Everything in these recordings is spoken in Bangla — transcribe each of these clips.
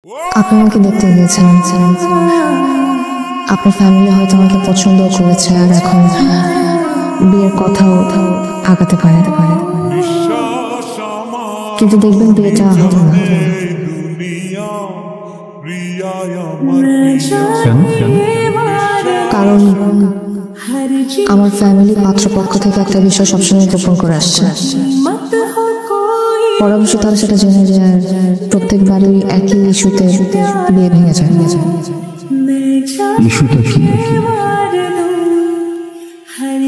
আপনি আমাকে দেখতে গিয়েছিলেন, আপনার ফ্যামিলি হয়তো আমাকে পছন্দ করেছে আর এখন বিয়ের কথাও আগাতে পারে, কিন্তু দেখবেন বিয়েটা হবে না। কারণ আমার ফ্যামিলি পাত্রপক্ষ থেকে একটা বিষয় সবসময় গোপন করে আসছে। পরামর্শ তারা সেটা জেনে যায়, প্রত্যেকবারই একই ইস্যুতে বিয়ে ভেঙে যায়।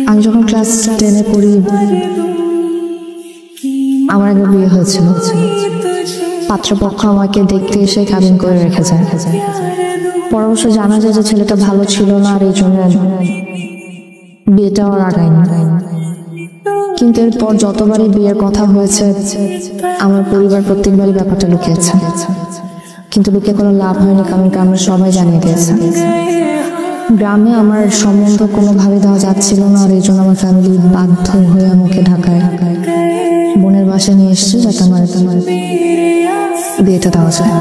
আমি যখন ক্লাস 10-এ পড়ি, আমার একবার বিয়ে হয়েছিল। পাত্রপক্ষ আমাকে দেখতে এসে কাবিন করে রেখে যায়। পরামর্শ জানা যায় যে ছেলেটা ভালো ছিল না, আর এই জন্য বিয়েটাও আর আগায়নি। কিন্তু এরপর যতবারই বিয়ের কথা হয়েছে, আমার পরিবার প্রত্যেকবারই ব্যাপারটা লুকিয়েছে, কিন্তু লুকিয়ে কোনো লাভ হয়নি, কারণ আমরা সবাই জানিয়ে দিয়েছে। গ্রামে আমার সম্বন্ধ কোনোভাবে দেওয়া যাচ্ছিল না, আর এই জন্য আমার ফ্যামিলি বাধ্য হয়ে আমাকে ঢাকায় বোনের বাসায় নিয়ে এসছে, যাতে আমার বিয়েটা দেওয়া যায়।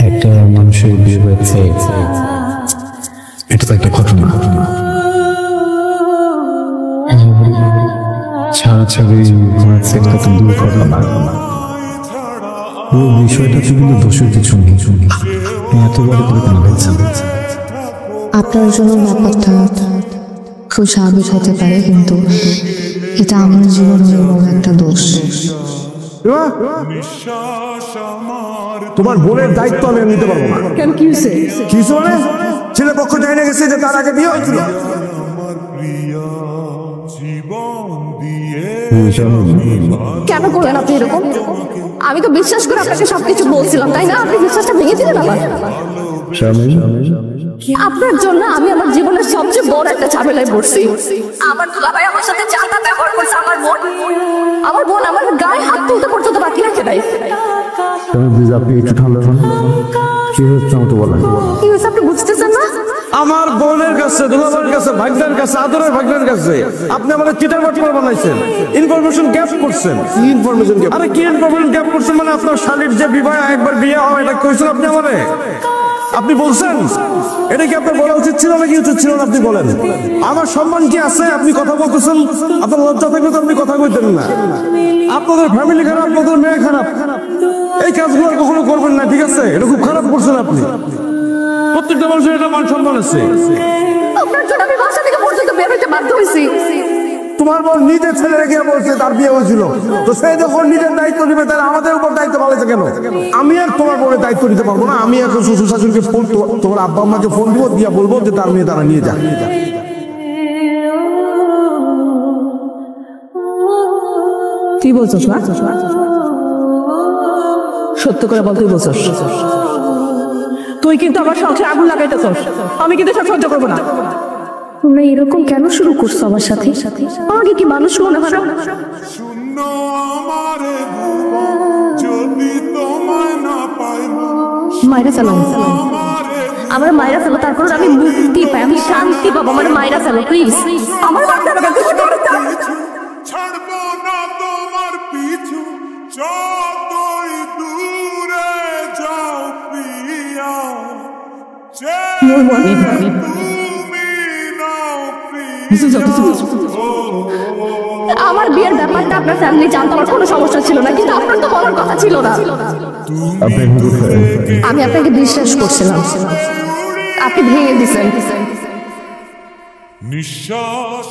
একটা মানুষের বিয়ে হয়েছে, এটা তো একটা ঘটনা। ছাড়াছাড়ি হয়েছে, এটা তো দুর্ঘটনা। পুরো বিষয়টা তো কিন্তু দোষের কিছু নেই। এত বড় করে কেন হয়েছে? আপনার জন্য ব্যাপারটা খুব স্বাভাবিক হতে পারে, কিন্তু এটা আমার জীবনের বড় একটা দোষ। তোমার বোনের দায়িত্ব আমি নিতে পারবো না। কেন, কি হয়েছে? কিছু মানে ছেলে পক্ষ জানিয়ে গেছে যে তার আগে বিয়ে হয়েছিল। কেন করলেন আপনি এরকম? আমি তো বিশ্বাস করে আপনাকে সবকিছু বলছিলাম, তাই না? আপনি বিশ্বাসটা ভেঙে দিলেন আমার। আপনার জন্য আমি আমার জীবনের সবচেয়ে বড় একটা ঝামেলায় পড়ছি। আমার দুলাভাই আমার সাথে চালটা ব্যবহার করছে। আমার বোন আমার গায়ে হাত তুলতে পর্যন্ত বাকি রাখে নাই। আপনি একটু ঠান্ডা হন। কি হচ্ছে আমাকে বলেন। কি হয়েছে আপনি বুঝতেছেন না? আমার বোনের কাছে, দুলাভাইয়ের কাছে, ভাগ্নের কাছে, আদরের ভাগ্নের কাছে আপনি আমাদের চিটার বাটপার বানাইছেন, ইনফরমেশন গ্যাপ করছেন। কি ইনফরমেশন গ্যাপ? আরে কি ইনফরমেশন গ্যাপ করছেন মানে আপনার শালীর যে বিবাহ একবার বিয়ে হয়, এটা কইছেন আপনি আমারে? আপনি বলছেন? এটা কি আপনার বলা উচিত ছিল নাকি উচিত ছিল না? আপনি বলেন। আমার সম্মান কি আছে? আপনি কথা বলতেছেন, আপনার লজ্জা থাকলে তো আপনি কথা কইতেন না। আপনাদের ফ্যামিলি খারাপ, আপনাদের মেয়ে খারাপ, এই কাজগুলো কখনো করবেন না, ঠিক আছে? এটা খুব খারাপ করছেন আপনি। প্রত্যেকটা মানুষের এটা মান সম্মান আছে। আপনার জন্য আমি বাসা থেকে পর্যন্ত বের হইতে বাধ্য হয়েছি। তোমার বোন নিজের ছেলে রেখে বলছে তার বিয়ে হয়েছিল, তো সে যখন নিজের দায়িত্ব নিবে তাহলে আমাদের উপর দায়িত্ব পালাইছে কেন? আমি আর তোমার বোনের দায়িত্ব নিতে পারবো না। আমি এখন শ্বশুর শাশুড়িকে ফোন, তোমার আব্বা আম্মাকে ফোন দিব, দিয়া বলবো যে তার মেয়ে তারা নিয়ে যাক। কি বলছস না? সত্য করে বল, তুই বলছস? তুই কিন্তু আমার সংসারে আগুন লাগাইতেছস। আমি কিন্তু সব সহ্য করবো না। তোমরা এরকম কেন শুরু করছো আমার সাথে? আমাকে কি মানুষ মনে হয় না? মাইরা ফেলো, আমার মাইরা ফেলো, তারপর আমি মুক্তি পাই, আমি শান্তি পাবো। আমার মাইরা ফেলো প্লিজ। আমার ছাড়বো না তোমার পিছু, যতই দূরে যাও প্রিয়া, তুমি নাও প্রিয়া। আমার বিয়ের ব্যাপারটা আপনার ফ্যামিলি জানতো, আমার কোনো সমস্যা ছিল না, কিন্তু আপনার তো বলার কথা ছিল না। আমি আপনাকে বিশ্বাস করছিলাম, আপনি ভেঙে দিচ্ছেন। নিঃশ্বাস